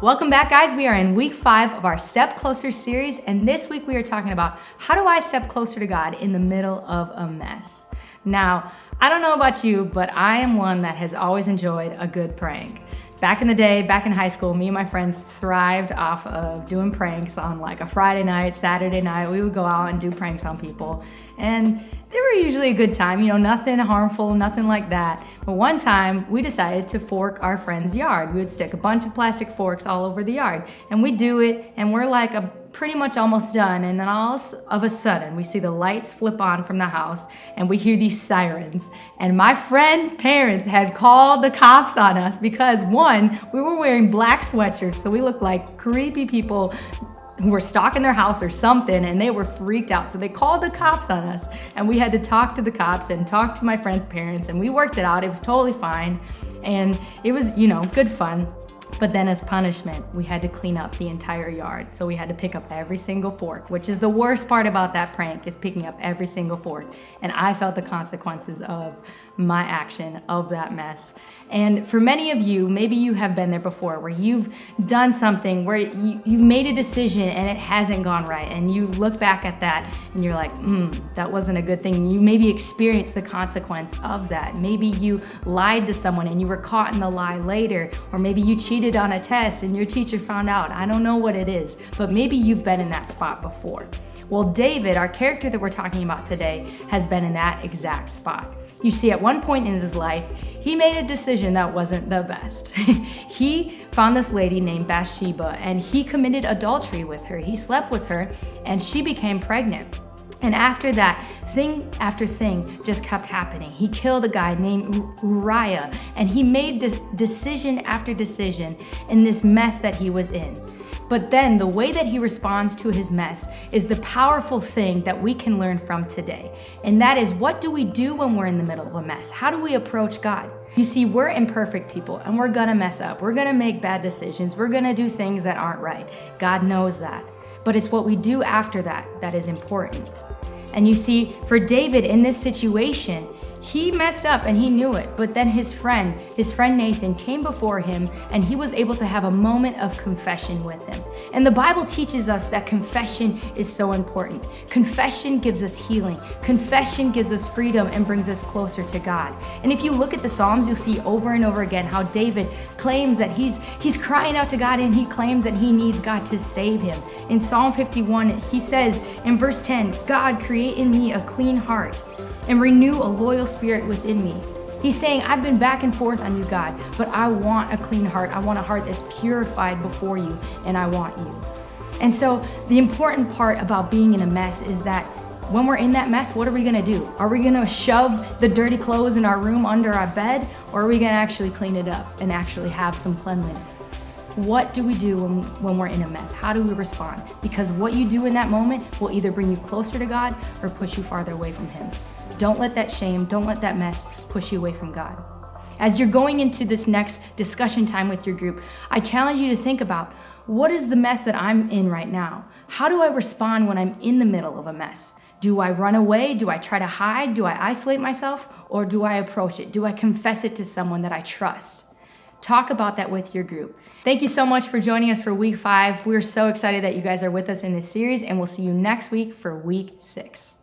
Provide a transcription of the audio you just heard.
Welcome back, guys. We are in week 5 of our Step Closer series, and this week we are talking about how do I step closer to God in the middle of a mess. Now, I don't know about you, but I am one that has always enjoyed a good prank. Back in the day, back in high school, me and my friends thrived off of doing pranks on like a Friday night, Saturday night. We would go out and do pranks on people, and they were usually a good time, nothing harmful, nothing like that. But one time we decided to fork our friend's yard. We would stick a bunch of plastic forks all over the yard, and we do it, and we're like pretty much almost done, and then all of a sudden we see the lights flip on from the house and we hear these sirens, and my friend's parents had called the cops on us because one, we were wearing black sweatshirts, so we looked like creepy people who were stalking their house or something, and they were freaked out. So they called the cops on us, and we had to talk to the cops and talk to my friend's parents, and we worked it out. It was totally fine, and it was, good fun. But then as punishment, we had to clean up the entire yard. So we had to pick up every single fork, which is the worst part about that prank, is picking up every single fork. And I felt the consequences of my action, of that mess. And for many of you, maybe you have been there before, where you've done something, where you've made a decision and it hasn't gone right. And you look back at that and you're like, that wasn't a good thing. You maybe experienced the consequence of that. Maybe you lied to someone and you were caught in the lie later. Or maybe you cheated on a test and your teacher found out. I don't know what it is, but maybe you've been in that spot before. Well, David, our character that we're talking about today, has been in that exact spot. You see, at one point in his life, he made a decision that wasn't the best. He found this lady named Bathsheba, and he committed adultery with her. He slept with her, and she became pregnant. And after that, thing after thing just kept happening. He killed a guy named Uriah, and he made decision after decision in this mess that he was in. But then the way that he responds to his mess is the powerful thing that we can learn from today. And that is, what do we do when we're in the middle of a mess? How do we approach God? You see, we're imperfect people, and we're gonna mess up. We're gonna make bad decisions. We're gonna do things that aren't right. God knows that. But it's what we do after that that is important. And you see, for David in this situation, he messed up and he knew it, but then his friend Nathan came before him, and he was able to have a moment of confession with him. And the Bible teaches us that confession is so important. Confession gives us healing. Confession gives us freedom and brings us closer to God. And if you look at the Psalms, you'll see over and over again how David claims that he's crying out to God, and he claims that he needs God to save him. In Psalm 51, he says in verse 10, "God, create in me a clean heart and renew a loyal spirit within me." He's saying, I've been back and forth on you, God, but I want a clean heart. I want a heart that's purified before you, and I want you. And so the important part about being in a mess is that when we're in that mess, what are we gonna do? Are we gonna shove the dirty clothes in our room under our bed, or are we gonna actually clean it up and actually have some cleanliness? What do we do when we're in a mess? How do we respond? Because what you do in that moment will either bring you closer to God or push you farther away from Him. Don't let that shame, don't let that mess push you away from God. As you're going into this next discussion time with your group, I challenge you to think about, what is the mess that I'm in right now? How do I respond when I'm in the middle of a mess? Do I run away? Do I try to hide? Do I isolate myself? Or do I approach it? Do I confess it to someone that I trust? Talk about that with your group. Thank you so much for joining us for week 5. We're so excited that you guys are with us in this series, and we'll see you next week for week 6.